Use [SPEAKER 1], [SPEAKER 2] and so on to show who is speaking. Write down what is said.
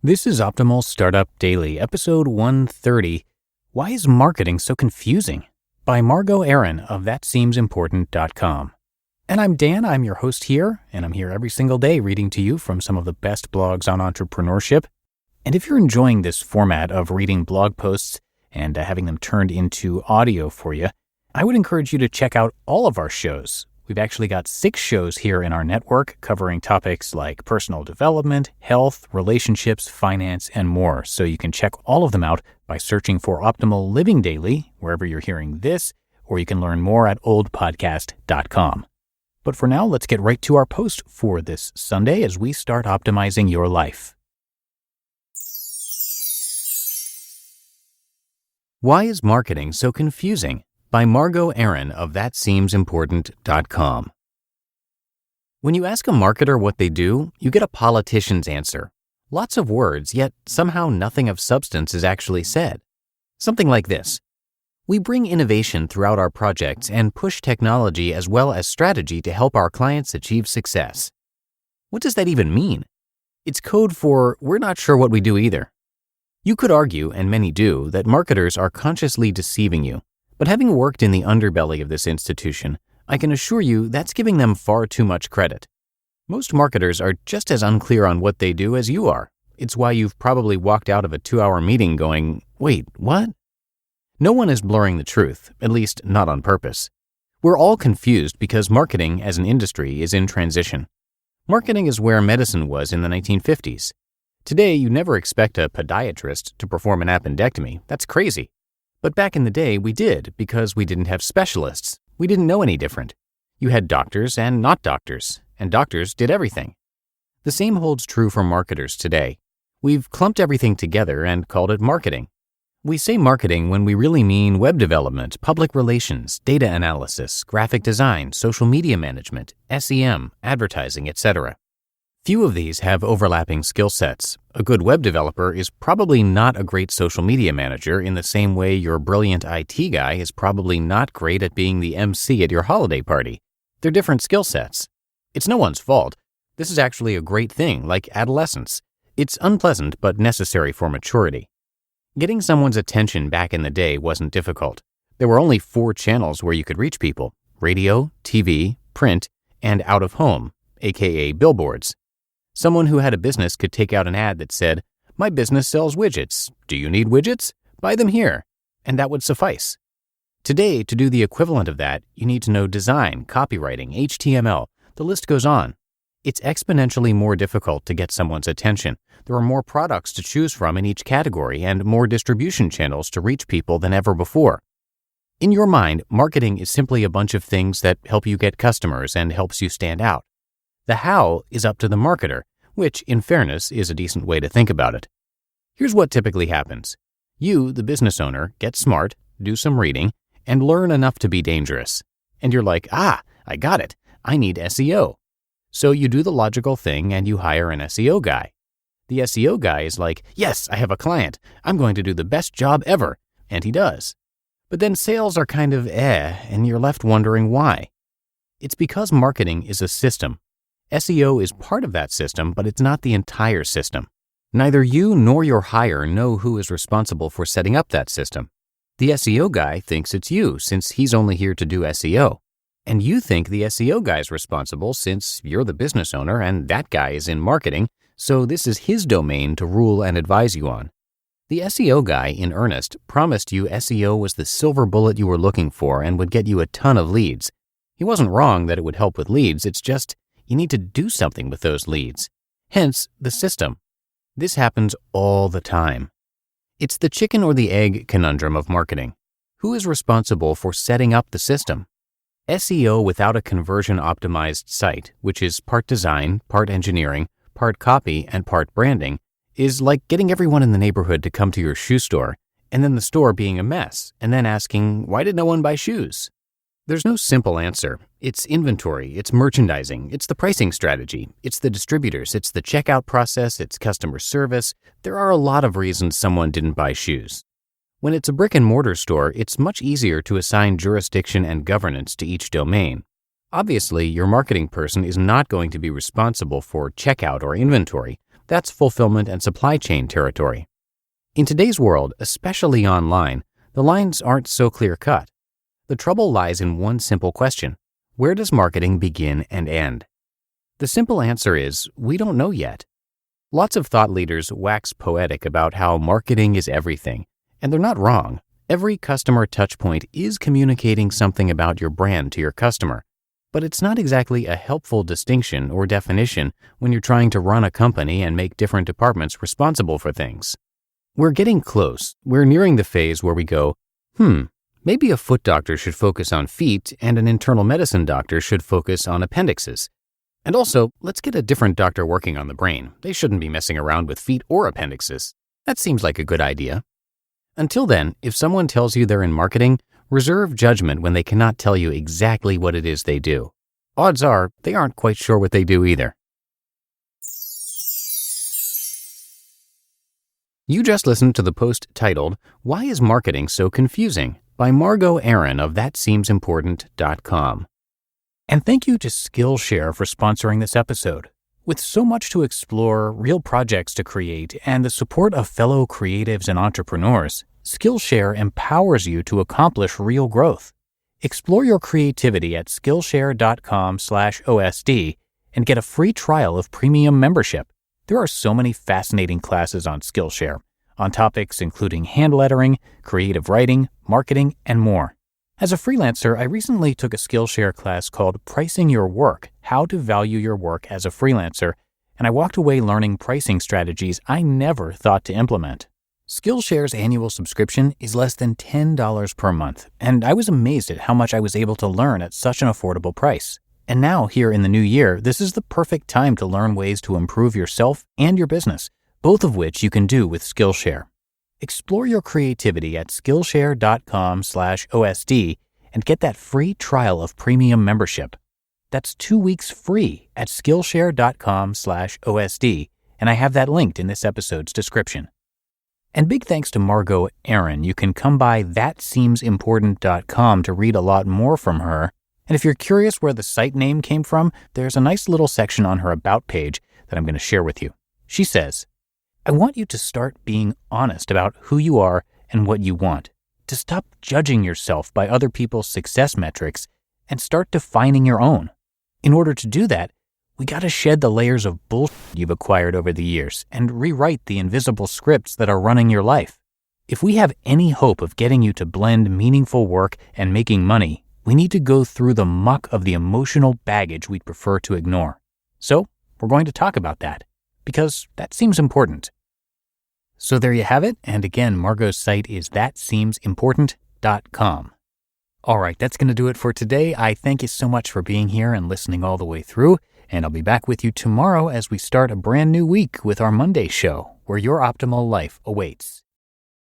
[SPEAKER 1] This is Optimal Startup Daily, episode 130, Why is Marketing So Confusing? By Margo Aaron of ThatSeemsImportant.com. And I'm Dan, I'm your host here, and I'm here every single day reading to you from some of the best blogs on entrepreneurship. And if you're enjoying this format of reading blog posts and having them turned into audio for you, I would encourage you to check out all of our shows. We've actually got 6 shows here in our network covering topics like personal development, health, relationships, finance, and more. So you can check all of them out by searching for Optimal Living Daily, wherever you're hearing this, or you can learn more at oldpodcast.com. But for now, let's get right to our post for this Sunday as we start optimizing your life. Why is Marketing So Confusing? By Margo Aaron of ThatSeemsImportant.com. When you ask a marketer what they do, you get a politician's answer. Lots of words, yet somehow nothing of substance is actually said. Something like this: we bring innovation throughout our projects and push technology as well as strategy to help our clients achieve success. What does that even mean? It's code for we're not sure what we do either. You could argue, and many do, that marketers are consciously deceiving you. But having worked in the underbelly of this institution, I can assure you that's giving them far too much credit. Most marketers are just as unclear on what they do as you are. It's why you've probably walked out of a 2-hour meeting going, wait, what? No one is blurring the truth, at least not on purpose. We're all confused because marketing as an industry is in transition. Marketing is where medicine was in the 1950s. Today, you never expect a podiatrist to perform an appendectomy. That's crazy. But back in the day, we did because we didn't have specialists. We didn't know any different. You had doctors and not doctors, and doctors did everything. The same holds true for marketers today. We've clumped everything together and called it marketing. We say marketing when we really mean web development, public relations, data analysis, graphic design, social media management, SEM, advertising, etc. Few of these have overlapping skill sets. A good web developer is probably not a great social media manager in the same way your brilliant IT guy is probably not great at being the MC at your holiday party. They're different skill sets. It's no one's fault. This is actually a great thing, like adolescence. It's unpleasant but necessary for maturity. Getting someone's attention back in the day wasn't difficult. There were only 4 channels where you could reach people: radio, TV, print, and out of home, aka billboards. Someone who had a business could take out an ad that said, "My business sells widgets. Do you need widgets? Buy them here." And that would suffice. Today, to do the equivalent of that, you need to know design, copywriting, HTML. The list goes on. It's exponentially more difficult to get someone's attention. There are more products to choose from in each category and more distribution channels to reach people than ever before. In your mind, marketing is simply a bunch of things that help you get customers and helps you stand out. The how is up to the marketer, which, in fairness, is a decent way to think about it. Here's what typically happens. You, the business owner, get smart, do some reading, and learn enough to be dangerous. And you're like, I got it. I need SEO. So you do the logical thing and you hire an SEO guy. The SEO guy is like, yes, I have a client. I'm going to do the best job ever. And he does. But then sales are kind of and you're left wondering why. It's because marketing is a system. SEO is part of that system, but it's not the entire system. Neither you nor your hire know who is responsible for setting up that system. The SEO guy thinks it's you since he's only here to do SEO. And you think the SEO guy is responsible since you're the business owner and that guy is in marketing, so this is his domain to rule and advise you on. The SEO guy, in earnest, promised you SEO was the silver bullet you were looking for and would get you a ton of leads. He wasn't wrong that it would help with leads, it's just you need to do something with those leads. Hence, the system. This happens all the time. It's the chicken or the egg conundrum of marketing. Who is responsible for setting up the system? SEO without a conversion-optimized site, which is part design, part engineering, part copy, and part branding, is like getting everyone in the neighborhood to come to your shoe store, and then the store being a mess, and then asking, why did no one buy shoes? There's no simple answer. It's inventory, it's merchandising, it's the pricing strategy, it's the distributors, it's the checkout process, it's customer service. There are a lot of reasons someone didn't buy shoes. When it's a brick-and-mortar store, it's much easier to assign jurisdiction and governance to each domain. Obviously, your marketing person is not going to be responsible for checkout or inventory, That's fulfillment and supply chain territory. In today's world, especially online, the lines aren't so clear-cut. The trouble lies in one simple question: where does marketing begin and end? The simple answer is, we don't know yet. Lots of thought leaders wax poetic about how marketing is everything, and they're not wrong. Every customer touchpoint is communicating something about your brand to your customer, but it's not exactly a helpful distinction or definition when you're trying to run a company and make different departments responsible for things. We're getting close. We're nearing the phase where we go, maybe a foot doctor should focus on feet and an internal medicine doctor should focus on appendixes. And also, let's get a different doctor working on the brain. They shouldn't be messing around with feet or appendixes. That seems like a good idea. Until then, if someone tells you they're in marketing, reserve judgment when they cannot tell you exactly what it is they do. Odds are, they aren't quite sure what they do either. You just listened to the post titled, "Why is Marketing So Confusing?" by Margo Aaron of thatseemsimportant.com. And thank you to Skillshare for sponsoring this episode. With so much to explore, real projects to create, and the support of fellow creatives and entrepreneurs, Skillshare empowers you to accomplish real growth. Explore your creativity at Skillshare.com/OSD and get a free trial of premium membership. There are so many fascinating classes on Skillshare, on topics including hand lettering, creative writing, marketing, and more. As a freelancer, I recently took a Skillshare class called Pricing Your Work: How to Value Your Work as a Freelancer, and I walked away learning pricing strategies I never thought to implement. Skillshare's annual subscription is less than $10 per month, and I was amazed at how much I was able to learn at such an affordable price. And now, here in the new year, this is the perfect time to learn ways to improve yourself and your business, both of which you can do with Skillshare. Explore your creativity at Skillshare.com/OSD and get that free trial of premium membership. That's 2 weeks free at Skillshare.com/OSD, and I have that linked in this episode's description. And big thanks to Margo Aaron. You can come by thatseemsimportant.com to read a lot more from her. And if you're curious where the site name came from, there's a nice little section on her About page that I'm going to share with you. She says, "I want you to start being honest about who you are and what you want, to stop judging yourself by other people's success metrics and start defining your own. In order to do that, we got to shed the layers of bullshit you've acquired over the years and rewrite the invisible scripts that are running your life. If we have any hope of getting you to blend meaningful work and making money, we need to go through the muck of the emotional baggage we'd prefer to ignore. So, we're going to talk about that, because that seems important." So there you have it, and again, Margo's site is thatseemsimportant.com. All right, that's going to do it for today. I thank you so much for being here and listening all the way through, and I'll be back with you tomorrow as we start a brand new week with our Monday show, where your optimal life awaits.